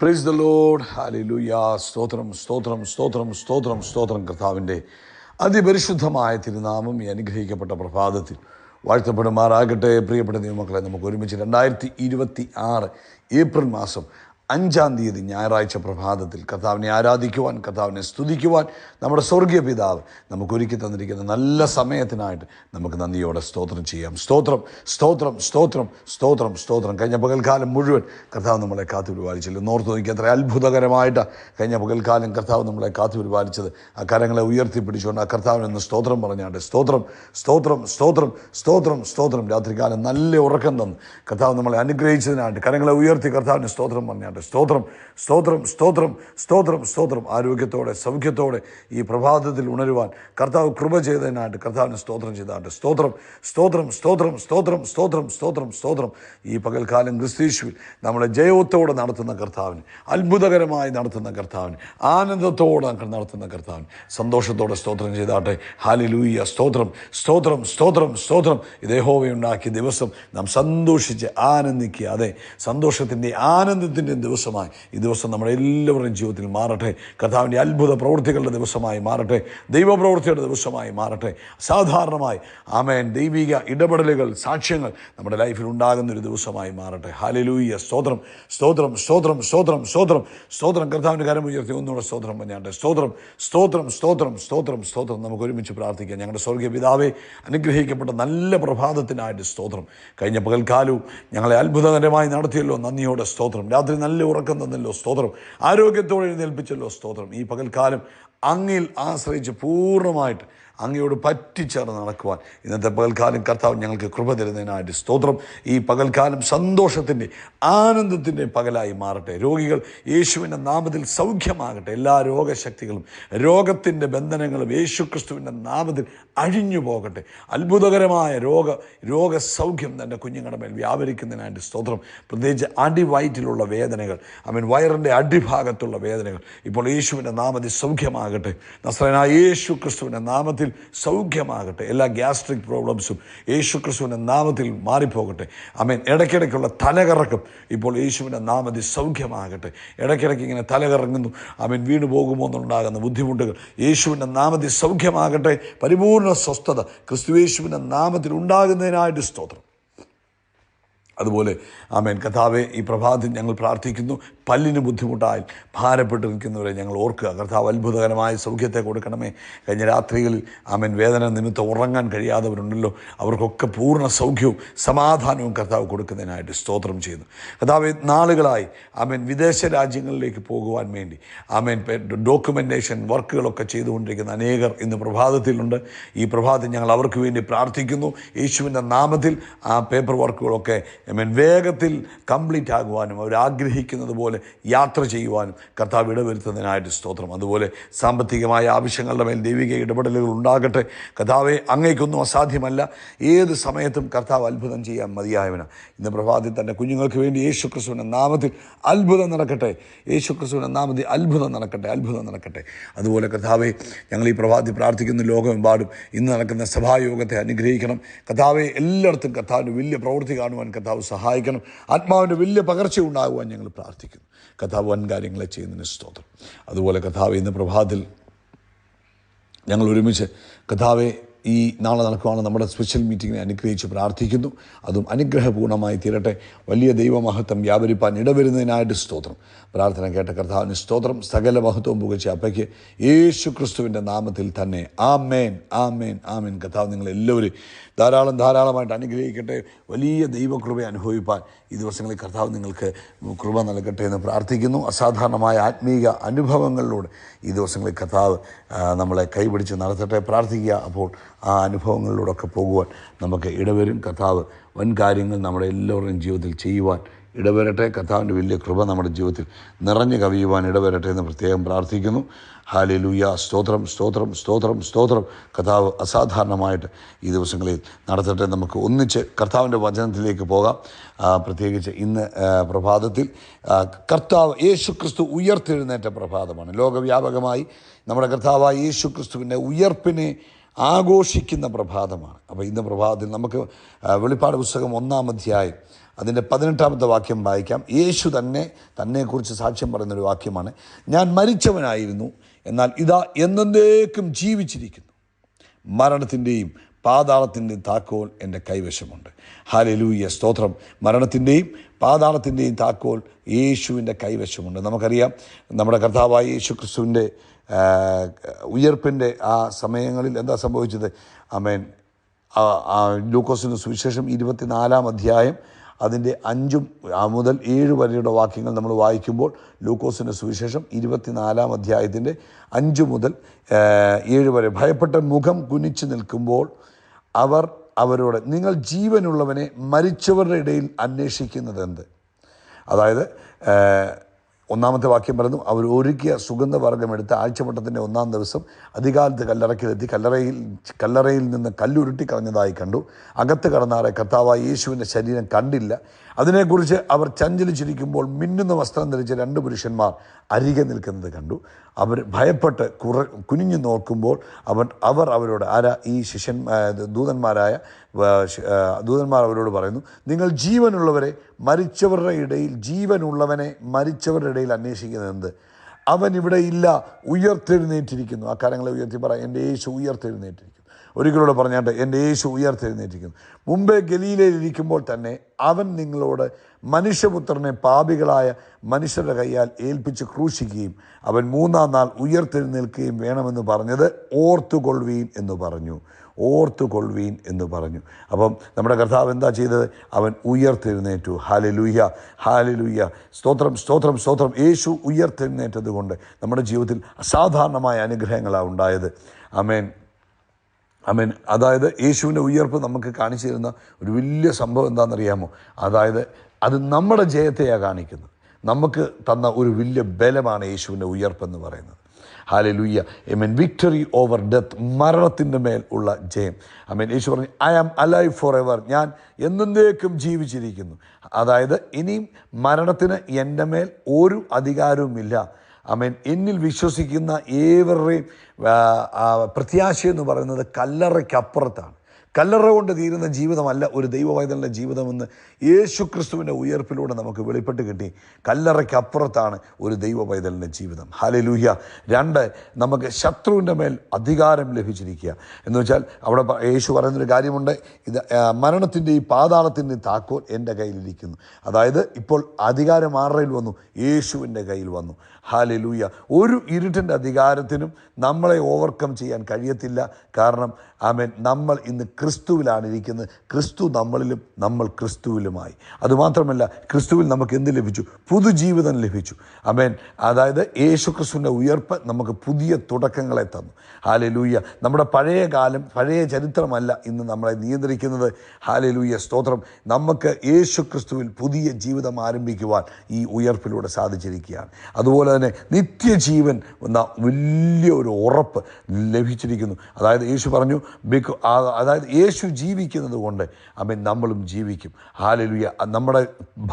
Praise the Lord. Hallelujah. സ്തോത്രം സ്തോത്രം സ്തോത്രം സ്തോത്രം സ്തോത്രം. കർത്താവിൻ്റെ അതിപരിശുദ്ധമായ തിരുനാമം ഈ അനുഗ്രഹിക്കപ്പെട്ട പ്രഭാതത്തിൽ വാഴ്ത്തപ്പെടുമാറാകട്ടെ. പ്രിയപ്പെട്ട ദൈവമക്കളെ, നമുക്ക് ഒരുമിച്ച് 2026 ഏപ്രിൽ മാസം 5-ാം തീയതി ഞായറാഴ്ച പ്രഭാതത്തിൽ കർത്താവിനെ ആരാധിക്കുവാൻ, കർത്താവിനെ സ്തുതിക്കുവാൻ നമ്മുടെ സ്വർഗീയ പിതാവ് നമുക്ക് ഒരുക്കി തന്നിരിക്കുന്ന നല്ല സമയത്തിനായിട്ട് നമുക്ക് നന്ദിയോടെ സ്തോത്രം ചെയ്യാം. സ്തോത്രം സ്തോത്രം സ്തോത്രം സ്തോത്രം സ്തോത്രം. കഴിഞ്ഞ പകൽക്കാലം മുഴുവൻ കർത്താവ് നമ്മളെ കാത്തു പരിപാലിച്ചില്ല. നോർത്ത് നോക്കി അത്ര അത്ഭുതകരമായിട്ട് കഴിഞ്ഞ പകൽക്കാലം കർത്താവ് നമ്മളെ കാത്തു പരിപാലിച്ചത്. ആ കരങ്ങളെ ഉയർത്തിപ്പിടിച്ചുകൊണ്ട് ആ കർത്താവിനൊന്ന് സ്തോത്രം പറഞ്ഞാണ്ട് സ്തോത്രം സ്തോത്രം സ്തോത്രം സ്തോത്രം സ്തോത്രം. രാത്രികാലം നല്ല ഉറക്കം തന്ന് കർത്താവ് നമ്മളെ അനുഗ്രഹിച്ചതിനായിട്ട് കരങ്ങളെ ഉയർത്തി കർത്താവിന് സ്തോത്രം പറഞ്ഞാണ്ട് സ്തോത്രം സ്തോത്രം സ്തോത്രം സ്തോത്രം സ്തോത്രം. ആരോഗ്യത്തോടെ സൗഖ്യത്തോടെ ഈ പ്രഭാതത്തിൽ ഉണരുവാൻ കർത്താവ് കൃപ ചെയ്തതിനായിട്ട് കർത്താവിന് സ്തോത്രം ചെയ്താണ്ട് സ്തോത്രം സ്തോത്രം സ്തോത്രം സ്തോത്രം സ്തോത്രം സ്തോത്രം സ്തോത്രം. ഈ പകൽക്കാലം ക്രിസ്തീശുവിൽ നമ്മളെ ജയത്തോടെ നടത്തുന്ന കർത്താവിന്, അത്ഭുതകരമായി നടത്തുന്ന കർത്താവിന്, ആനന്ദത്തോടെ നടത്തുന്ന കർത്താവിന് സന്തോഷത്തോടെ സ്തോത്രം ചെയ്താട്ടെ. ഹല്ലേലൂയ. സ്തോത്രം സ്തോത്രം സ്തോത്രം സ്തോത്രം. ഇത് യഹോവയുണ്ടാക്കിയ ദിവസം നാം സന്തോഷിച്ച് ആനന്ദിക്കുക. അതെ, സന്തോഷത്തിൻ്റെ ആനന്ദത്തിൻ്റെ ദിവസമായി ഈ ദിവസം നമ്മുടെ എല്ലാവരുടെയും ജീവിതത്തിൽ മാറട്ടെ. കർത്താവിൻ്റെ അത്ഭുത പ്രവൃത്തികളുടെ ദിവസമായി മാറട്ടെ. ദൈവപ്രവൃത്തിയുടെ ദിവസമായി മാറട്ടെ. സാധാരണമായി ആമേൻ ദൈവിക ഇടപെടലുകൾ, സാക്ഷ്യങ്ങൾ നമ്മുടെ ലൈഫിൽ ഉണ്ടാകുന്നൊരു ദിവസമായി മാറട്ടെ. ഹല്ലേലൂയ. സ്തോത്രം സ്തോത്രം സ്തോത്രം സ്തോത്രം സ്തോത്രം സ്തോത്രം. കർത്താവിൻ്റെ കരം ഉയർത്തി ഒന്നുകൂടെ സ്തോത്രം പറഞ്ഞാട്ടെ. സ്തോത്രം സ്തോത്രം സ്തോത്രം സ്തോത്രം സ്തോത്രം. നമുക്ക് ഒരുമിച്ച് പ്രാർത്ഥിക്കാം. ഞങ്ങളുടെ സ്വർഗീയ പിതാവേ, അനുഗ്രഹിക്കപ്പെട്ട നല്ല പ്രഭാതത്തിനായിട്ട് സ്തോത്രം. കഴിഞ്ഞ പകൽക്കാലവും ഞങ്ങളെ അത്ഭുതകരമായി നടത്തിയല്ലോ, നന്ദിയോടെ സ്തോത്രം. രാത്രി നല്ല ഉറക്കം തന്നല്ലോ, സ്തോത്രം. ആരോഗ്യത്തോടെ എഴുന്നേൽപ്പിച്ചല്ലോ, സ്തോത്രം. ഈ പകൽക്കാലം അങ്ങിൽ ആശ്രയിച്ച് പൂർണ്ണമായിട്ട് അങ്ങയോട് പറ്റിച്ചേർന്ന് നടക്കുവാൻ ഇന്നത്തെ പകൽക്കാലം കർത്താവ് ഞങ്ങൾക്ക് കൃപ തരുന്നതിനായിട്ട് സ്തോത്രം. ഈ പകൽക്കാലം സന്തോഷത്തിൻ്റെ ആനന്ദത്തിൻ്റെ പകലായി മാറട്ടെ. രോഗികൾ യേശുവിൻ്റെ നാമത്തിൽ സൗഖ്യമാകട്ടെ. എല്ലാ രോഗശക്തികളും രോഗത്തിൻ്റെ ബന്ധനങ്ങളും യേശുക്രിസ്തുവിൻ്റെ നാമത്തിൽ അഴിഞ്ഞു പോകട്ടെ. അത്ഭുതകരമായ രോഗസൗഖ്യം തൻ്റെ കുഞ്ഞുങ്ങളുടെ മേൽ വ്യാപരിക്കുന്നതിനായിട്ട് സ്തോത്രം. പ്രത്യേകിച്ച് അടിവയറ്റിലുള്ള വേദനകൾ, വയറിൻ്റെ അടിഭാഗത്തുള്ള വേദനകൾ ഇപ്പോൾ യേശുവിൻ്റെ നാമത്തിൽ സൗഖ്യമാകട്ടെ. നസ്രയനായ യേശു ക്രിസ്തുവിൻ്റെ നാമത്തിൽ സൗഖ്യമാകട്ടെ. എല്ലാ ഗ്യാസ്ട്രിക് പ്രോബ്ലംസും യേശുക്രിസ്തുവിൻ്റെ നാമത്തിൽ മാറിപ്പോകട്ടെ. ആമേൻ. ഇടയ്ക്കിടയ്ക്കുള്ള തലകറക്കം ഇപ്പോൾ യേശുവിൻ്റെ നാമത്തിൽ സൗഖ്യമാകട്ടെ. ഇടയ്ക്കിടയ്ക്ക് ഇങ്ങനെ തലകറങ്ങുന്നു, ആമേൻ, വീണു പോകുമോ എന്നുണ്ടാകുന്ന ബുദ്ധിമുട്ടുകൾ യേശുവിൻ്റെ നാമത്തിൽ സൗഖ്യമാകട്ടെ. പരിപൂർണ്ണ സ്വസ്ഥത ക്രിസ്തുയേശുവിൻ്റെ നാമത്തിൽ ഉണ്ടാകുന്നതിനായിട്ട് സ്തോത്രം. അതുപോലെ ആമേൻ കർത്താവെ, ഈ പ്രഭാതത്തിൽ ഞങ്ങൾ പ്രാർത്ഥിക്കുന്നു. പല്ലിന് ബുദ്ധിമുട്ടായി ഭാരപ്പെട്ട് നിൽക്കുന്നവരെ ഞങ്ങൾ ഓർക്കുക. കർത്താവ് അത്ഭുതകരമായ സൗഖ്യത്തെ കൊടുക്കണമേ. കഴിഞ്ഞ രാത്രികളിൽ ആമേൻ വേദന നിമിത്തം ഉറങ്ങാൻ കഴിയാത്തവരുണ്ടല്ലോ, അവർക്കൊക്കെ പൂർണ്ണ സൗഖ്യവും സമാധാനവും കർത്താവ് കൊടുക്കുന്നതിനായിട്ട് സ്തോത്രം ചെയ്യുന്നു. കർത്താവ് നാളുകളായി ആമേൻ വിദേശ രാജ്യങ്ങളിലേക്ക് പോകുവാൻ വേണ്ടി ആമേൻ ഡോക്യുമെൻറ്റേഷൻ വർക്കുകളൊക്കെ ചെയ്തുകൊണ്ടിരിക്കുന്ന അനേകർ ഇന്ന് പ്രഭാതത്തിലുണ്ട്. ഈ പ്രഭാതത്തിൽ ഞങ്ങൾ അവർക്ക് വേണ്ടി പ്രാർത്ഥിക്കുന്നു. യേശുവിൻ്റെ നാമത്തിൽ ആ പേപ്പർ വർക്കുകളൊക്കെ വേഗത്തിൽ കംപ്ലീറ്റ് ആകുവാനും അവരാഗ്രഹിക്കുന്നത് പോലെ യാത്ര ചെയ്യുവാനും കർത്താവ് ഇടവരുത്തുന്നതിനായിട്ട് സ്തോത്രം. അതുപോലെ സാമ്പത്തികമായ ആവശ്യങ്ങളുടെ മേൽ ദൈവിക ഇടപെടലുകൾ ഉണ്ടാകട്ടെ. കർത്താവെ, അങ്ങേക്കൊന്നും അസാധ്യമല്ല. ഏത് സമയത്തും കർത്താവ് അത്ഭുതം ചെയ്യാൻ മതിയായവനാണ്. ഇന്ന് പ്രഭാതത്തിൽ തന്നെ കുഞ്ഞുങ്ങൾക്ക് വേണ്ടി യേശുക്രിസ്തുവിൻ്റെ നാമത്തിൽ അത്ഭുതം നടക്കട്ടെ. യേശുക്രിസ്തുവിൻ്റെ നാമത്തിൽ അത്ഭുതം നടക്കട്ടെ, അത്ഭുതം നടക്കട്ടെ. അതുപോലെ കർത്താവെ, ഞങ്ങൾ ഈ പ്രഭാതത്തിൽ പ്രാർത്ഥിക്കുന്ന ലോകമെമ്പാടും ഇന്ന് നടക്കുന്ന സഭായോഗത്തെ അനുഗ്രഹിക്കണം. കർത്താവെ, എല്ലായിടത്തും കർത്താവിൻ്റെ വലിയ പ്രവൃത്തി കാണുവാൻ കർത്താവ് സഹായിക്കണം. ആത്മാവിൻ്റെ വലിയ പകർച്ച ഉണ്ടാകുവാൻ ഞങ്ങൾ പ്രാർത്ഥിക്കുന്നു. കർത്താവ് വൻ കാര്യങ്ങളെ ചെയ്യുന്നതിന് സ്തോത്രം. അതുപോലെ കർത്താവ്, ഇന്ന് പ്രഭാതത്തിൽ ഞങ്ങൾ ഒരുമിച്ച് കർത്താവെ ഈ നാളെ നടക്കുവാണ് നമ്മുടെ സ്പെഷ്യൽ മീറ്റിങ്ങിനെ അനുഗ്രഹിച്ച് പ്രാർത്ഥിക്കുന്നു. അതും അനുഗ്രഹപൂർണ്ണമായി തീരട്ടെ. വലിയ ദൈവമഹത്വം വ്യാപരിപ്പാൻ ഇടവരുന്നതിനായിട്ട് സ്തോത്രം. പ്രാർത്ഥന കേട്ട കർത്താവിന് സ്തോത്രം. സകല മഹത്വവും പുകച്ച അപ്പയ്ക്ക് യേശു ക്രിസ്തുവിൻ്റെ നാമത്തിൽ തന്നെ ആമേൻ ആമേൻ ആമേൻ. കർത്താവ് നിങ്ങളെല്ലാവരും ധാരാളമായിട്ട് അനുഗ്രഹിക്കട്ടെ. വലിയ ദൈവകൃപ അനുഭവിപ്പാൻ ഈ ദിവസങ്ങളിൽ കർത്താവ് നിങ്ങൾക്ക് കൃപ നൽകട്ടെ എന്ന് പ്രാർത്ഥിക്കുന്നു. അസാധാരണമായ ആത്മീക അനുഭവങ്ങളിലൂടെ ഈ ദിവസങ്ങളിൽ കർത്താവ് നമ്മളെ കൈപിടിച്ച് നടത്തട്ടെ. പ്രാർത്ഥിക്കുക. അപ്പോൾ ആ അനുഭവങ്ങളിലൂടെയൊക്കെ പോകുവാൻ നമുക്ക് ഇടവരും. കർത്താവ് വൻ കാര്യങ്ങൾ നമ്മുടെ എല്ലാവരുടെയും ജീവിതത്തിൽ ചെയ്യുവാൻ ഇടവരട്ടെ. കർത്താവിൻ്റെ വലിയ കൃപ നമ്മുടെ ജീവിതത്തിൽ നിറഞ്ഞു കവിയുവാൻ ഇടവരട്ടെ എന്ന് പ്രത്യേകം പ്രാർത്ഥിക്കുന്നു. ഹല്ലേലൂയ. സ്തോത്രം സ്തോത്രം സ്തോത്രം സ്തോത്രം. കർത്താവ് അസാധാരണമായിട്ട് ഈ ദിവസങ്ങളിൽ നടത്തട്ടെ. നമുക്ക് ഒന്നിച്ച് കർത്താവിൻ്റെ വചനത്തിലേക്ക് പോകാം. പ്രത്യേകിച്ച് ഇന്ന് പ്രഭാതത്തിൽ കർത്താവ് യേശുക്രിസ്തു ഉയർത്തെഴുന്നേറ്റ പ്രഭാതമാണ്. ലോകവ്യാപകമായി നമ്മുടെ കർത്താവായ യേശുക്രിസ്തുവിൻ്റെ ഉയർപ്പിനെ ആഘോഷിക്കുന്ന പ്രഭാതമാണ്. അപ്പോൾ ഇന്ന് പ്രഭാതത്തിൽ നമുക്ക് വെളിപ്പാട് പുസ്തകം 1-ാം അധ്യായം അതിൻ്റെ 18-ാമത്തെ വാക്യം വായിക്കാം. യേശു തന്നെക്കുറിച്ച് സാക്ഷ്യം പറയുന്നൊരു വാക്യമാണ്. ഞാൻ മരിച്ചവനായിരുന്നു, എന്നാൽ ഇതാ എന്നേക്കും ജീവിച്ചിരിക്കുന്നു. മരണത്തിൻ്റെയും പാതാളത്തിൻ്റെയും താക്കോൽ എൻ്റെ കൈവശമുണ്ട്. ഹല്ലേലൂയ, സ്തോത്രം. മരണത്തിൻ്റെയും പാതാളത്തിൻ്റെയും താക്കോൽ യേശുവിൻ്റെ കൈവശമുണ്ട്. നമുക്കറിയാം, നമ്മുടെ കർത്താവായ യേശു ക്രിസ്തുവിൻ്റെ ഉയർപ്പിൻ്റെ ആ സമയങ്ങളിൽ എന്താ സംഭവിച്ചത്? ആമേൻ. ലൂക്കോസിൻ്റെ സുവിശേഷം 24-ാം അധ്യായം അതിൻ്റെ 5 മുതൽ 7 വരെയുടെ വാക്യങ്ങൾ നമ്മൾ വായിക്കുമ്പോൾ, ലൂക്കോസിൻ്റെ സുവിശേഷം 24-ാം അധ്യായത്തിൻ്റെ 5 മുതൽ 7 വരെ, ഭയപ്പെട്ട മുഖം കുനിച്ചു നിൽക്കുമ്പോൾ അവരോട്, നിങ്ങൾ ജീവനുള്ളവനെ മരിച്ചവരുടെ ഇടയിൽ അന്വേഷിക്കുന്നതെന്ത്? അതായത് 1-ാമത്തെ വാക്യം പറയുന്നു, അവർ ഒരുക്കിയ സുഗന്ധവർഗ്ഗമെടുത്ത് ആഴ്ചവട്ടത്തിൻ്റെ 1-ാം ദിവസം അതികാലത്ത് കല്ലറയ്ക്കിലെത്തി കല്ലറയിൽ നിന്ന് കല്ലുരുട്ടി കളഞ്ഞതായി കണ്ടു. അകത്ത് കടന്നാറെ കർത്താവായ യേശുവിൻ്റെ ശരീരം കണ്ടില്ല. അതിനെക്കുറിച്ച് അവർ ചഞ്ചലിച്ചിരിക്കുമ്പോൾ മിന്നുന്ന വസ്ത്രം ധരിച്ച 2 പുരുഷന്മാർ അരികെ നിൽക്കുന്നത് കണ്ടു. അവർ ഭയപ്പെട്ട് കുനിഞ്ഞു നോക്കുമ്പോൾ അവർ അവരോട്, ഈ ദൂതന്മാർ അവരോട് പറയുന്നു, നിങ്ങൾ ജീവനുള്ളവനെ മരിച്ചവരുടെ ഇടയിൽ അന്വേഷിക്കുന്നത് എന്ത്? അവൻ ഇവിടെ ഇല്ല, ഉയർത്തെഴുന്നേറ്റിരിക്കുന്നു. ആ കാര്യങ്ങളെ ഉയർത്തി പറ, എൻ്റെ യേശു ഉയർത്തെഴുന്നേറ്റിരിക്കുന്നു. ഒരിക്കലൂടെ പറഞ്ഞാട്ടെ, എൻ്റെ യേശു ഉയർത്തെഴുന്നേറ്റിരിക്കുന്നു. മുമ്പേ ഗലീലയിലിരിക്കുമ്പോൾ തന്നെ അവൻ നിങ്ങളോട് മനുഷ്യപുത്രനെ പാപികളായ മനുഷ്യരുടെ കയ്യാൽ ഏൽപ്പിച്ച് ക്രൂശിക്കുകയും അവൻ 3-ാം നാൾ ഉയർത്തെഴുന്നേൽക്കുകയും വേണമെന്ന് പറഞ്ഞത് ഓർത്തുകൊള്ളുവീൻ എന്ന് പറഞ്ഞു. അപ്പം നമ്മുടെ കർത്താവ് എന്താ ചെയ്തത്? അവൻ ഉയർത്തെഴുന്നേറ്റു. ഹല്ലേലൂയ, ഹല്ലേലൂയ, സ്തോത്രം. യേശു ഉയർത്തെഴുന്നേറ്റത് കൊണ്ട് നമ്മുടെ ജീവിതത്തിൽ അസാധാരണമായ അനുഗ്രഹങ്ങളാണ് ഉണ്ടായത്. ആമേൻ. അതായത് യേശുവിൻ്റെ ഉയർപ്പ് നമുക്ക് കാണിച്ചു തരുന്ന ഒരു വലിയ സംഭവം എന്താണെന്നറിയാമോ? അതായത് അത് നമ്മുടെ ജയത്തെയാണ് കാണിക്കുന്നത്. നമുക്ക് തന്ന ഒരു വലിയ ബലമാണ് യേശുവിൻ്റെ ഉയർപ്പെന്ന് പറയുന്നത്. Hallelujah, amen. Victory over death, മരണത്തിൻ്റെ മേൽ ഉള്ള ജയം. ആമേൻ. യേശു പറഞ്ഞു, I am alive forever, ഞാൻ എന്നേക്കും ജീവിച്ചിരിക്കുന്നു. അതായത് ഇനിയും മരണത്തിന് എൻ്റെ മേൽ ഒരു അധികാരവുമില്ല. ആമേൻ. എന്നിൽ വിശ്വസിക്കുന്ന ഏവരുടെയും പ്രത്യാശയെന്ന് പറയുന്നത് കല്ലറയ്ക്കപ്പുറത്താണ്. കല്ലറ കൊണ്ട് തീരുന്ന ജീവിതമല്ല ഒരു ദൈവവൈതലിൻ്റെ ജീവിതമെന്ന് യേശു ക്രിസ്തുവിൻ്റെ ഉയർപ്പിലൂടെ നമുക്ക് വെളിപ്പെട്ട് കിട്ടി. കല്ലറയ്ക്കപ്പുറത്താണ് ഒരു ദൈവവൈതലിൻ്റെ ജീവിതം. ഹല്ലേലൂയ. 2, നമുക്ക് ശത്രുവിൻ്റെ മേൽ അധികാരം ലഭിച്ചിരിക്കുക എന്ന് വെച്ചാൽ അവിടെ യേശു പറയുന്നൊരു കാര്യമുണ്ട്, ഇത് മരണത്തിൻ്റെയും പാതാളത്തിൻ്റെയും താക്കോൽ എൻ്റെ കയ്യിലിരിക്കുന്നു. അതായത് ഇപ്പോൾ അധികാരം ആരുടെ വന്നു? യേശുവിൻ്റെ കയ്യിൽ വന്നു. ഹല്ലേലൂയ. ഒരു ഇരുട്ടിൻ്റെ അധികാരത്തിനും നമ്മളെ ഓവർകം ചെയ്യാൻ കഴിയത്തില്ല. കാരണം ആമേൻ, നമ്മൾ ഇന്ന് ക്രിസ്തുവിലാണ് ഇരിക്കുന്നത്. ക്രിസ്തു നമ്മളിലും, നമ്മൾ ക്രിസ്തുവിലുമായി. അതുമാത്രമല്ല, ക്രിസ്തുവിൽ നമുക്ക് എന്ത് ലഭിച്ചു? പുതുജീവിതം ലഭിച്ചു. ആമേൻ. അതായത് യേശു ക്രിസ്തുവിൻ്റെ ഉയർപ്പ് നമുക്ക് പുതിയ തുടക്കങ്ങളെ തന്നു. ഹല്ലേലൂയ. നമ്മുടെ പഴയ ചരിത്രമല്ല ഇന്ന് നമ്മളെ നിയന്ത്രിക്കുന്നത്. ഹല്ലേലൂയ, സ്തോത്രം. നമുക്ക് യേശു ക്രിസ്തുവിൽ പുതിയ ജീവിതം ആരംഭിക്കുവാൻ ഈ ഉയർപ്പിലൂടെ സാധിച്ചിരിക്കുകയാണ്. അതുപോലെ തന്നെ നിത്യജീവൻ എന്ന വലിയ ഒരു ഉറപ്പ് ലഭിച്ചിരിക്കുന്നു. അതായത് യേശു പറഞ്ഞു, അതായത് യേശു ജീവിക്കുന്നത് കൊണ്ട് അവൻ നമ്മളും ജീവിക്കും. ഹല്ലേലൂയ. നമ്മുടെ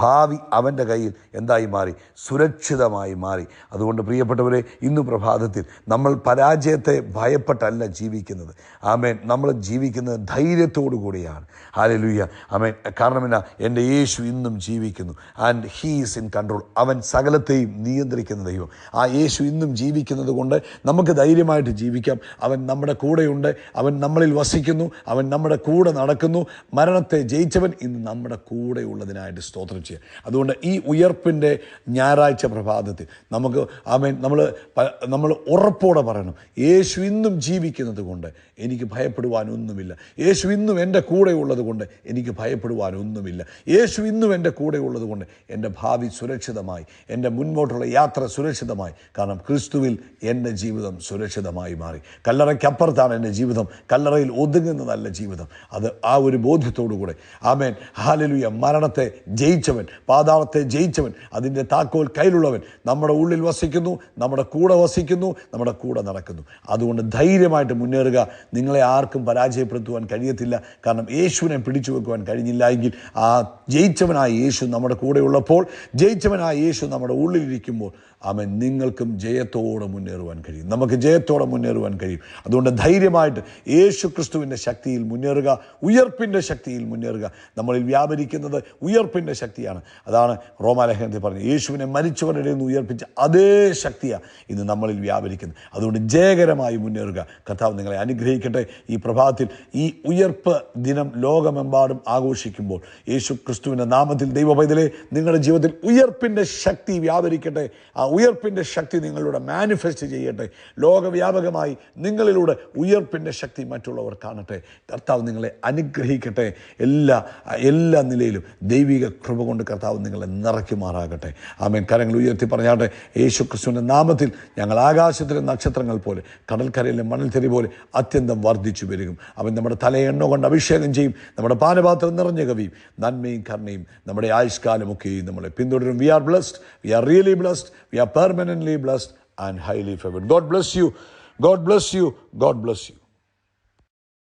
ഭാവി അവൻ്റെ കയ്യിൽ എന്തായി മാറി? സുരക്ഷിതമായി മാറി. അതുകൊണ്ട് പ്രിയപ്പെട്ടവരെ, ഇന്ന് പ്രഭാതത്തിൽ നമ്മൾ പരാജയത്തെ ഭയപ്പെട്ടല്ല ജീവിക്കുന്നത്. ആമേൻ. നമ്മൾ ജീവിക്കുന്നത് ധൈര്യത്തോടു കൂടിയാണ്. ഹല്ലേലൂയ. ആമേൻ. കാരണം എന്നാ? എൻ്റെ യേശു ഇന്നും ജീവിക്കുന്നു. And he is in control. അവൻ സകലത്തെയും നിയന്ത്രിക്കുന്ന ദൈവം. ആ യേശു ഇന്നും ജീവിക്കുന്നത് കൊണ്ട് നമുക്ക് ധൈര്യമായിട്ട് ജീവിക്കാം. അവൻ നമ്മുടെ കൂടെയുണ്ട്. അവൻ നമ്മളിൽ വസിക്കുന്നു. അവൻ നമ്മുടെ കൂടെ നടക്കുന്നു. മരണത്തെ ജയിച്ചവൻ ഇന്ന് നമ്മുടെ കൂടെ ഉള്ളതിനായിട്ട് സ്തോത്രം ചെയ്യുക. അതുകൊണ്ട് ഈ ഉയർപ്പിൻ്റെ ഞായറാഴ്ച പ്രഭാതത്തിൽ നമുക്ക് ആമേൻ, നമ്മൾ ഉറപ്പോടെ പറയണം, യേശു ഇന്നും ജീവിക്കുന്നത് കൊണ്ട് എനിക്ക് ഭയപ്പെടുവാനൊന്നുമില്ല. യേശു ഇന്നും എൻ്റെ കൂടെ ഉള്ളത് കൊണ്ട് എനിക്ക് ഭയപ്പെടുവാനൊന്നുമില്ല. യേശു ഇന്നും എൻ്റെ കൂടെ ഉള്ളത് കൊണ്ട് എൻ്റെ ഭാവി സുരക്ഷിതമായി, എൻ്റെ മുൻപോട്ടുള്ള യാത്ര സുരക്ഷിതമായി. കാരണം ക്രിസ്തുവിൽ എൻ്റെ ജീവിതം സുരക്ഷിതമായി മാറി. കല്ലറയ്ക്കപ്പുറത്താണ് എൻ്റെ ജീവിതം. കല്ലറയിൽ ഒതുങ്ങുന്നതല്ല ജീവിതം. അത് ആ ഒരു ബോധ്യത്തോടു കൂടെ ആമേൻ ഹല്ലേലൂയ, മരണത്തെ ജയിച്ചവൻ, പാതാളത്തെ ജയിച്ചവൻ, അതിൻ്റെ താക്കോൽ കയ്യിലുള്ളവൻ നമ്മുടെ ഉള്ളിൽ വസിക്കുന്നു, നമ്മുടെ കൂടെ വസിക്കുന്നു, നമ്മുടെ കൂടെ നടക്കുന്നു. അതുകൊണ്ട് ധൈര്യമായിട്ട് മുന്നേറുക. നിങ്ങളെ ആർക്കും പരാജയപ്പെടുത്തുവാൻ കഴിയത്തില്ല. കാരണം യേശുവിനെ പിടിച്ചു വെക്കുവാൻ കഴിഞ്ഞില്ല എങ്കിൽ ആ ജയിച്ചവനായ യേശു നമ്മുടെ കൂടെ ഉള്ളപ്പോൾ, ജയിച്ചവനായ യേശു നമ്മുടെ ഉള്ളിലിരിക്കുമ്പോൾ ആമേൻ നിങ്ങൾക്കും ജയത്തോടെ മുന്നേറുവാൻ കഴിയും. നമുക്ക് ജയത്തോടെ മുന്നേറുവാൻ കഴിയും. അതുകൊണ്ട് ധൈര്യമായിട്ട് യേശു ക്രിസ്തുവിൻ്റെ ശക്തിയിൽ മുന്നേറുക, ഉയർപ്പിൻ്റെ ശക്തിയിൽ മുന്നേറുക. നമ്മളിൽ വ്യാപരിക്കുന്നത് ഉയർപ്പിൻ്റെ ശക്തിയാണ്. അതാണ് റോമാലേഖനത്തിൽ പറഞ്ഞത്, യേശുവിനെ മരിച്ചവരുടെ നിന്ന് ഉയർപ്പിച്ച അതേ ശക്തിയാണ് ഇന്ന് നമ്മളിൽ വ്യാപരിക്കുന്നത്. അതുകൊണ്ട് ജയകരമായി മുന്നേറുക. കർത്താവ് നിങ്ങളെ അനുഗ്രഹിക്കട്ടെ. ഈ പ്രഭാതത്തിൽ ഈ ഉയർപ്പ് ദിനം ലോകമെമ്പാടും ആഘോഷിക്കുമ്പോൾ യേശു ക്രിസ്തുവിൻ്റെ നാമത്തിൽ ദൈവ പൈതലേ, നിങ്ങളുടെ ജീവിതത്തിൽ ഉയർപ്പിൻ്റെ ശക്തി വ്യാപരിക്കട്ടെ. ആ ഉയർപ്പിൻ്റെ ശക്തി നിങ്ങളിലൂടെ മാനിഫെസ്റ്റ് ചെയ്യട്ടെ. ലോകവ്യാപകമായി നിങ്ങളിലൂടെ ഉയർപ്പിൻ്റെ ശക്തി മറ്റുള്ളവർ കാണട്ടെ. കർത്താവ് നിങ്ങളെ അനുഗ്രഹിക്കട്ടെ. എല്ലാ നിലയിലും ദൈവിക കൃപ കൊണ്ട് കർത്താവ് നിങ്ങളെ നിറയ്ക്കുമാറാകട്ടെ. ആമേൻ. കരങ്ങൾ ഉയർത്തി പറഞ്ഞാട്ടെ. യേശു ക്രിസ്തുവിൻ്റെ നാമത്തിൽ ഞങ്ങൾ ആകാശത്തിലെ നക്ഷത്രങ്ങൾ പോലെ, കടൽക്കരയിലെ മണൽത്തരി പോലെ അത്യന്തം വർദ്ധിച്ചു വരികയും അവൻ നമ്മുടെ തലയെ എണ്ണ കൊണ്ട് അഭിഷേകം ചെയ്യും. നമ്മുടെ പാനപാത്രം നിറഞ്ഞു കവിയും. നന്മയും കരുണയും നമ്മുടെ ആയുഷ്കാലമൊക്കെയും നമ്മളെ പിന്തുടരും. We are blessed. We are really blessed. We are permanently blessed and highly favored. God bless you. God bless you. God bless you.